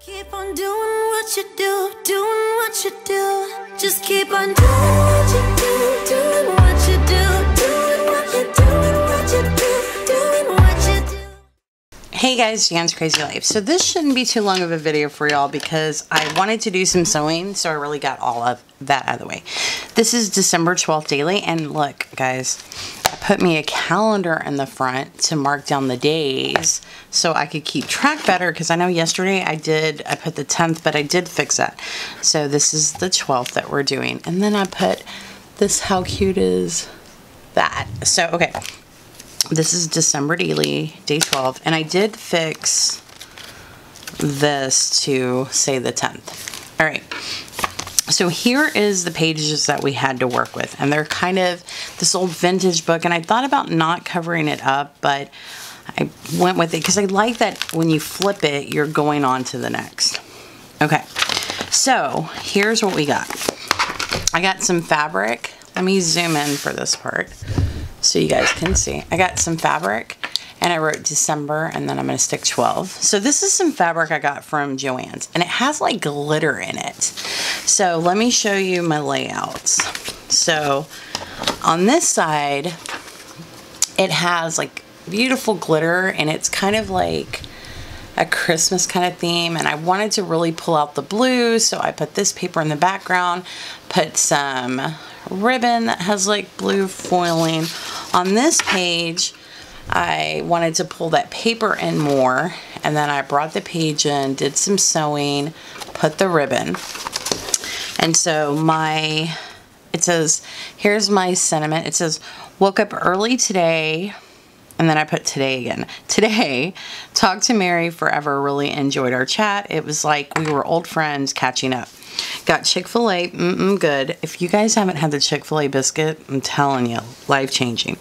Keep on doing what you do, doing what you do. Just keep on doing what you do, doing what you do, doing what you do, what you do, doing what you do. Hey guys, Janscrazylife. So this shouldn't be too long of a video for y'all because I wanted to do some sewing, so I really got all of that out of the way. This is December 12th daily, and look guys, I put me a calendar in the front to mark down the days so I could keep track better, because I know yesterday I put the 10th, but I did fix that. So this is the 12th that we're doing, and then I put this, how cute is that? So okay, this is December daily, day 12, and I did fix this to say the 10th. All right, so here is the pages that we had to work with, and they're kind of this old vintage book, and I thought about not covering it up, but I went with it because I like that when you flip it, you're going on to the next. Okay, so here's what we got. I got some fabric. Let me zoom in for this part so you guys can see. I got some fabric, and I wrote December, and then I'm going to stick 12. So this is some fabric I got from Joann's, and it has like glitter in it. So let me show you my layouts. So on this side, it has like beautiful glitter, and it's kind of like a Christmas kind of theme, and I wanted to really pull out the blue, so I put this paper in the background, put some ribbon that has like blue foiling. On this page, I wanted to pull that paper in more, and then I brought the page in, did some sewing, put the ribbon. And so it says, here's my sentiment. It says, woke up early today, and then I put today again. Today, talked to Mary forever, really enjoyed our chat. It was like we were old friends catching up. Got Chick-fil-A, good. If you guys haven't had the Chick-fil-A biscuit, I'm telling you, life-changing.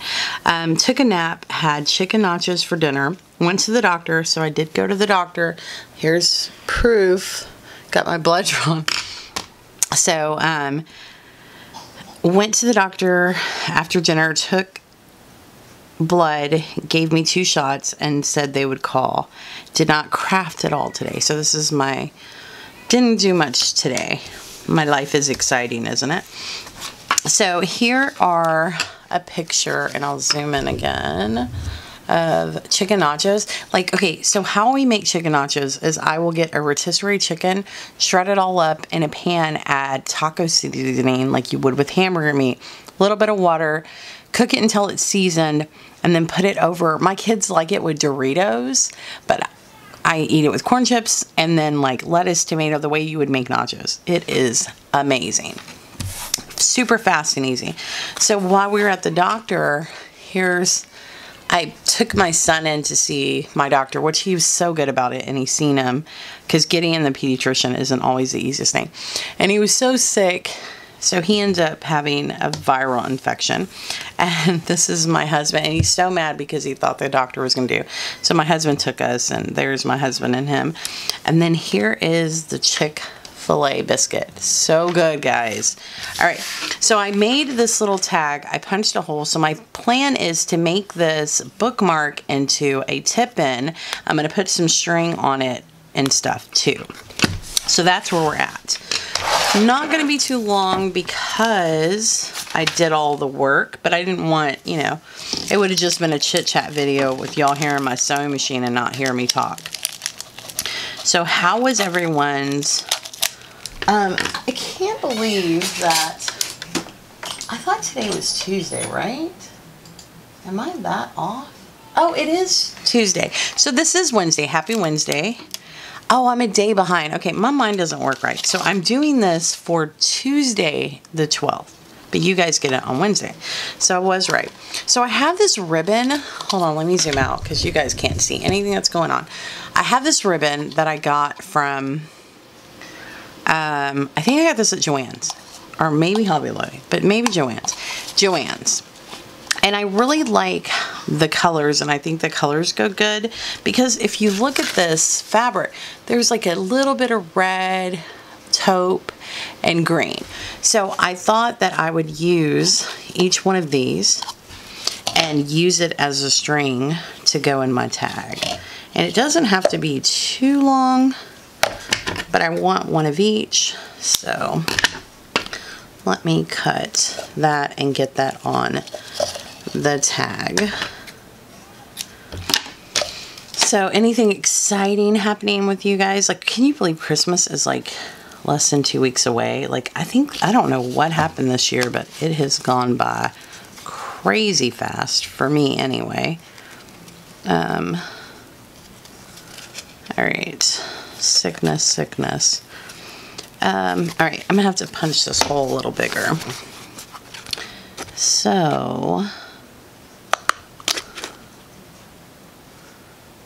Took a nap, had chicken nachos for dinner, went to the doctor, so I did go to the doctor. Here's proof. Got my blood drawn. So, went to the doctor after dinner, took blood, gave me 2 shots, and said they would call. Did not craft at all today. So this is didn't do much today. My life is exciting, isn't it? So here are a picture, and I'll zoom in again, of chicken nachos. Like, okay, so how we make chicken nachos is I will get a rotisserie chicken, shred it all up in a pan, add taco seasoning like you would with hamburger meat, a little bit of water, cook it until it's seasoned, and then put it over. My kids like it with Doritos, but I eat it with corn chips and then like lettuce, tomato, the way you would make nachos. It is amazing. Super fast and easy. So while we were at the doctor, I took my son in to see my doctor, which he was so good about it, and he's seen him, because getting in the pediatrician isn't always the easiest thing. And he was so sick, so he ended up having a viral infection. And this is my husband, and he's so mad because he thought the doctor was going to do. So my husband took us, and there's my husband and him. And then here is the Chick-fil-A biscuit. So good, guys. All right, so I made this little tag. I punched a hole. So my plan is to make this bookmark into a tip-in. I'm going to put some string on it and stuff too. So that's where we're at. Not going to be too long because I did all the work, but I didn't want, it would have just been a chit-chat video with y'all hearing my sewing machine and not hear me talk. So how was everyone's, I can't believe that, I thought today was Tuesday, right? Am I that off? Oh, it is Tuesday. So this is Wednesday. Happy Wednesday. Oh, I'm a day behind. Okay, my mind doesn't work right. So I'm doing this for Tuesday the 12th, but you guys get it on Wednesday. So I was right. So I have this ribbon. Hold on, let me zoom out because you guys can't see anything that's going on. I have this ribbon that I got from, I think I got this at Joann's, or maybe Hobby Lobby, but maybe Joann's. And I really like the colors, and I think the colors go good, because if you look at this fabric, there's like a little bit of red, taupe, and green. So I thought that I would use each one of these and use it as a string to go in my tag. And it doesn't have to be too long. but I want one of each, so let me cut that and get that on the tag. So anything exciting happening with you guys? Like, can you believe Christmas is like less than 2 weeks away? Like, I don't know what happened this year, but it has gone by crazy fast for me anyway. All right, sickness. All right, I'm gonna have to punch this hole a little bigger. So,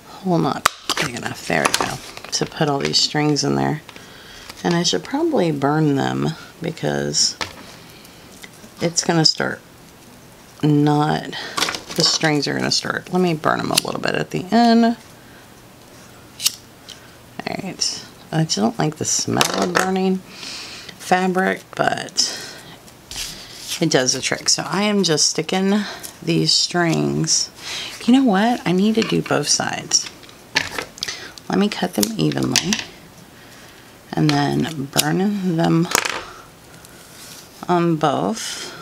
hole not big enough. There we go. To put all these strings in there. And I should probably burn them because it's gonna start the strings are gonna start. Let me burn them a little bit at the end. Alright, I don't like the smell of burning fabric, but it does the trick. So I am just sticking these strings. You know what? I need to do both sides. Let me cut them evenly and then burn them on both.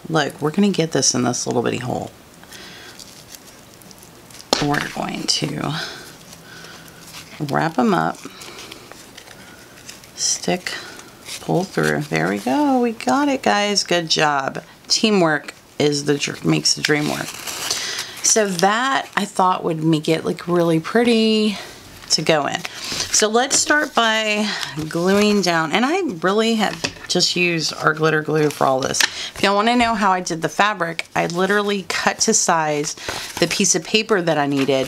Look, we're going to get this in this little bitty hole. We're going to wrap them up, stick, pull through. There we go. We got it, guys. Good job. Teamwork is makes the dream work. So that I thought would make it look really pretty to go in. So let's start by gluing down, and I really have just used our glitter glue for all this. If y'all want to know how I did the fabric, I literally cut to size the piece of paper that I needed,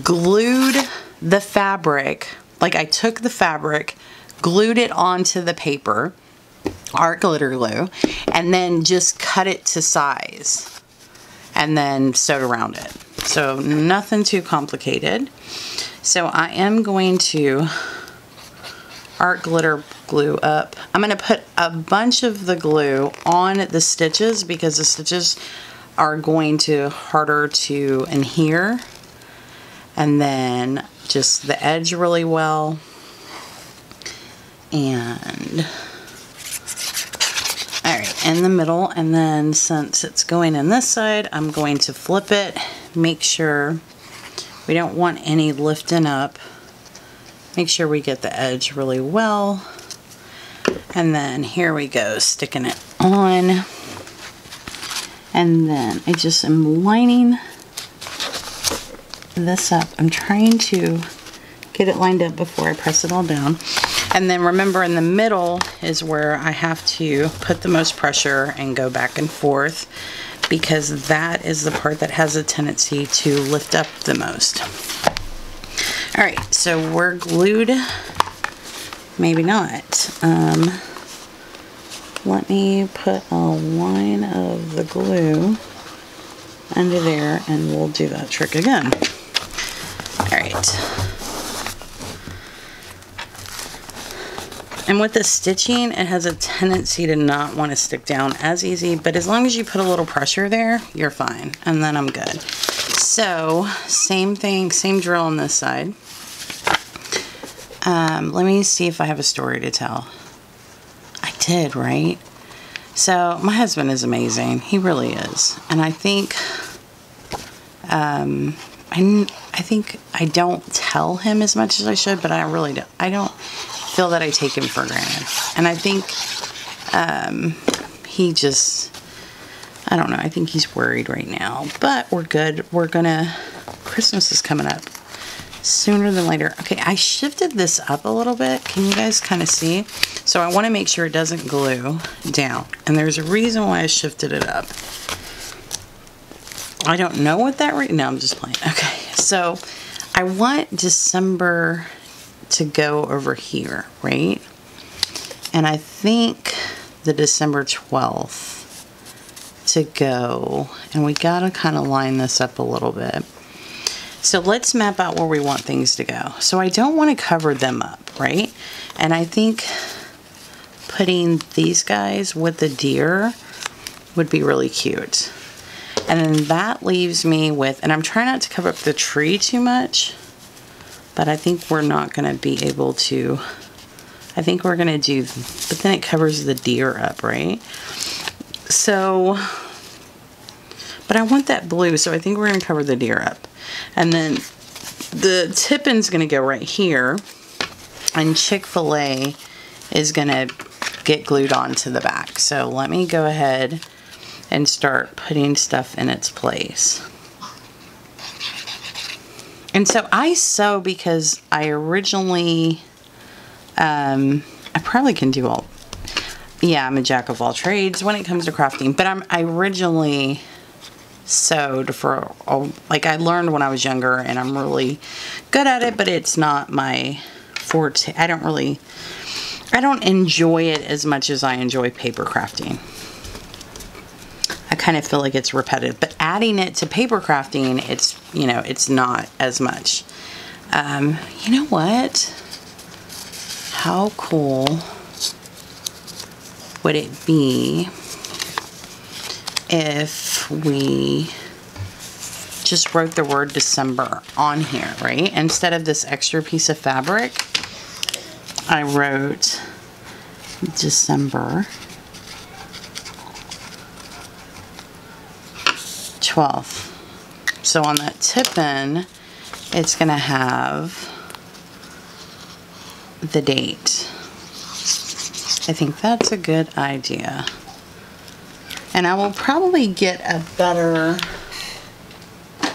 glued the fabric, like I took the fabric, glued it onto the paper, our glitter glue, and then just cut it to size and then sewed around it. So nothing too complicated. So I am going to art glitter glue up. I'm going to put a bunch of the glue on the stitches because the stitches are going to harder to adhere, and then just the edge really well. And all right, in the middle, and then since it's going in this side, I'm going to flip it, make sure we don't want any lifting up. Make sure we get the edge really well. And then here we go, sticking it on. And then I just am lining this up. I'm trying to get it lined up before I press it all down. And then remember, in the middle is where I have to put the most pressure and go back and forth, because that is the part that has a tendency to lift up the most. All right, so we're glued. Maybe not. Let me put a line of the glue under there and we'll do that trick again. All right. And with the stitching, it has a tendency to not want to stick down as easy, but as long as you put a little pressure there, you're fine. And then I'm good. So, same thing, same drill on this side. Let me see if I have a story to tell. I did, right? So, my husband is amazing. He really is. And I think, I think I don't tell him as much as I should, but I really don't. I don't feel that I take him for granted. And I think he just, I don't know, I think he's worried right now. But we're good. We're gonna, Christmas is coming up sooner than later. Okay, I shifted this up a little bit. Can you guys kind of see? So I want to make sure it doesn't glue down. And there's a reason why I shifted it up. I don't know what that no, I'm just playing. Okay, so I want December to go over here, right? And I think the December 12th to go, and we gotta kind of line this up a little bit. So let's map out where we want things to go. So I don't want to cover them up, right? And I think putting these guys with the deer would be really cute. And then that leaves me with, and I'm trying not to cover up the tree too much, but I think we're not going to be able to I think we're gonna do, but then it covers the deer up, right? So, but I want that blue, so I think we're gonna cover the deer up. And then the tip-in's gonna go right here, and Chick-fil-A is gonna get glued onto the back. So let me go ahead and start putting stuff in its place. And so I sew because I originally, I probably can do all, yeah, I'm a jack of all trades when it comes to crafting, but I originally sewed for, like I learned when I was younger and I'm really good at it, but it's not my forte. I don't enjoy it as much as I enjoy paper crafting. I kind of feel like it's repetitive, but adding it to paper crafting, it's, you know, it's not as much. You know what? How cool would it be if we just wrote the word December on here, right? Instead of this extra piece of fabric, I wrote December 12th. So on that tip-in, it's going to have the date. I think that's a good idea. And I will probably get a better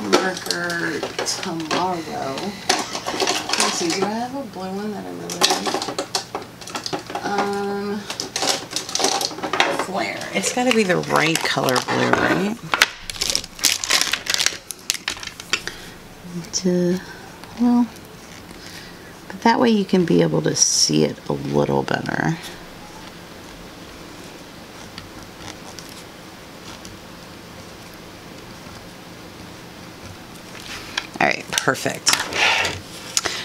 marker tomorrow. Let's see, do I have a blue one that I really like? Flare. It's got to be the right color blue, right? Well, but that way you can be able to see it a little better. All right, perfect.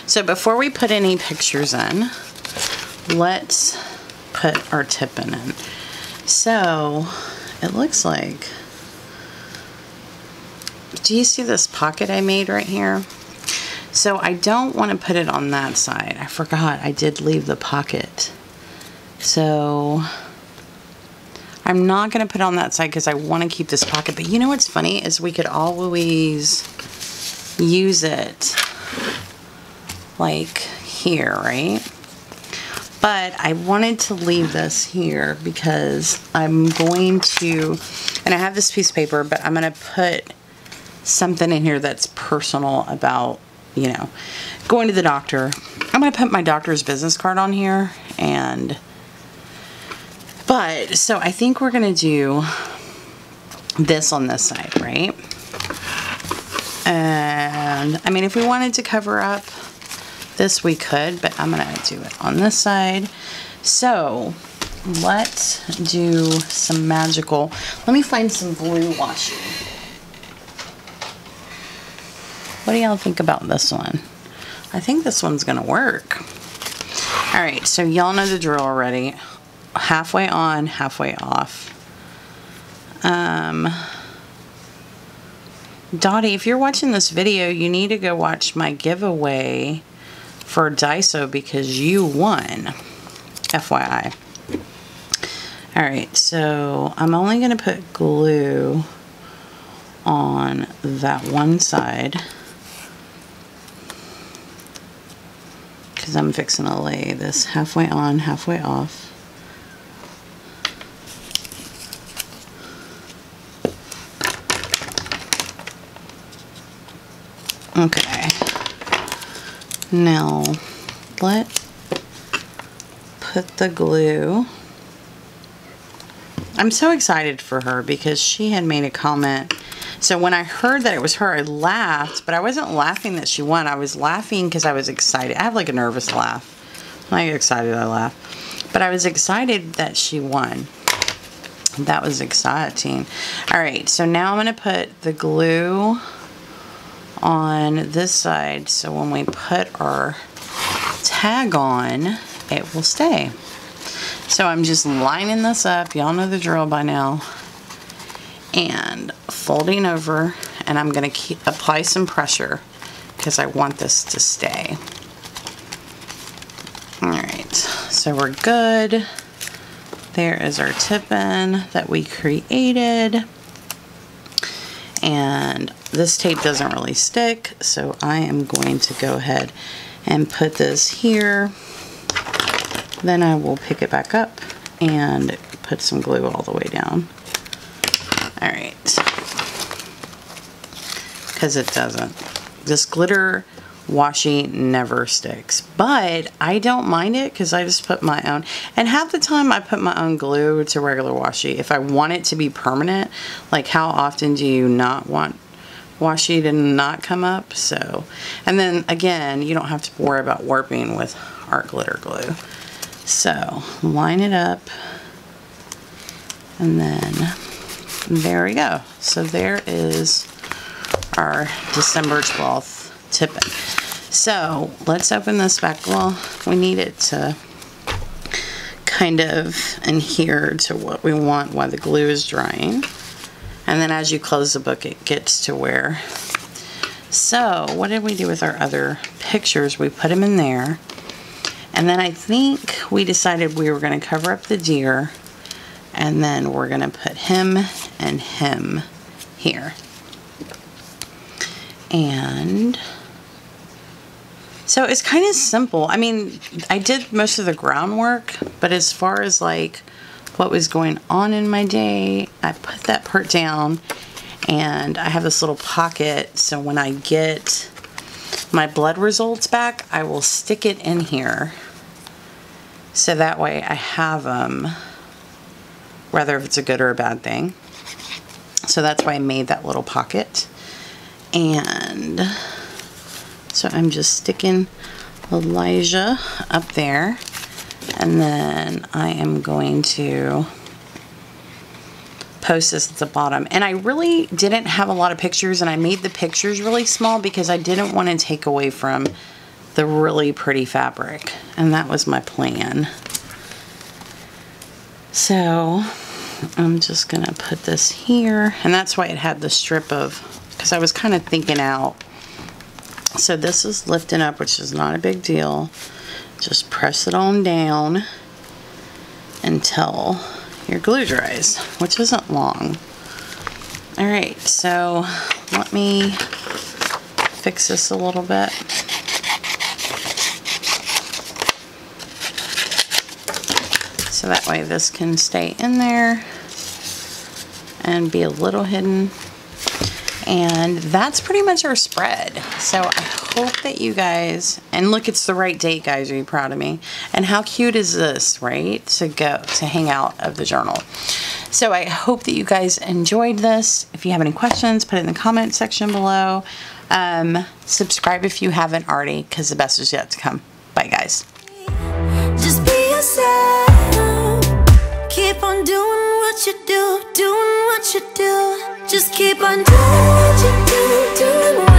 So before we put any pictures in, let's put our tip-in in. So it looks like, do you see this pocket I made right here? So I don't want to put it on that side. I forgot I did leave the pocket. So I'm not going to put it on that side because I want to keep this pocket. But you know what's funny is we could always use it like here, right? But I wanted to leave this here because I'm going to, and I have this piece of paper, but I'm going to put something in here that's personal about, you know, going to the doctor. I'm going to put my doctor's business card on here, and but so I think we're going to do this on this side, right? And I mean, if we wanted to cover up this, we could, but I'm going to do it on this side. So let's do some magical, let me find some blue washi. What do y'all think about this one? I think this one's gonna work. All right, so y'all know the drill already. Halfway on, halfway off. Dottie, if you're watching this video, you need to go watch my giveaway for Daiso because you won. FYI. All right, so I'm only gonna put glue on that one side, because I'm fixing to lay this halfway on, halfway off. Okay. Now, let's put the glue. I'm so excited for her because she had made a comment. So when I heard that it was her, I laughed, but I wasn't laughing that she won. I was laughing because I was excited. I have like a nervous laugh. When I get excited, I laugh. But I was excited that she won. That was exciting. All right, so now I'm going to put the glue on this side, so when we put our tag on, it will stay. So I'm just lining this up. Y'all know the drill by now. And folding over, and I'm going to apply some pressure because I want this to stay. Alright, so we're good. There is our tip-in that we created. And this tape doesn't really stick, so I am going to go ahead and put this here. Then I will pick it back up and put some glue all the way down. Alright. Because it doesn't. This glitter washi never sticks, but I don't mind it because I just put my own, and half the time I put my own glue to regular washi if I want it to be permanent. Like, how often do you not want washi to not come up? So, and then again, you don't have to worry about warping with art glitter glue. So line it up, and then there we go. So there is our December 12th tip-in. So let's open this back. Well, we need it to kind of adhere to what we want while the glue is drying. And then as you close the book, it gets to where. So what did we do with our other pictures? We put them in there. And then I think we decided we were going to cover up the deer. And then we're going to put him and him here. And so it's kind of simple. I mean, I did most of the groundwork, but as far as like what was going on in my day, I put that part down, and I have this little pocket, so when I get my blood results back, I will stick it in here. So that way I have them, whether if it's a good or a bad thing. So that's why I made that little pocket. And so I'm just sticking Elijah up there, and then I am going to post this at the bottom. And I really didn't have a lot of pictures, and I made the pictures really small because I didn't want to take away from the really pretty fabric, and that was my plan. So I'm just gonna put this here, and that's why it had the strip of, because I was kind of thinking out. So this is lifting up, which is not a big deal. Just press it on down until your glue dries, which isn't long. Alright, so let me fix this a little bit. So that way this can stay in there and be a little hidden. And that's pretty much our spread. So I hope that you guys, and look, it's the right date, guys. Are you proud of me? And how cute is this, right? To hang out of the journal. So I hope that you guys enjoyed this. If you have any questions, put it in the comment section below. Subscribe if you haven't already, because the best is yet to come. Bye, guys. Just be yourself. Keep on doing what you do, doing what you do. Just keep on doing what you do, doing what you do.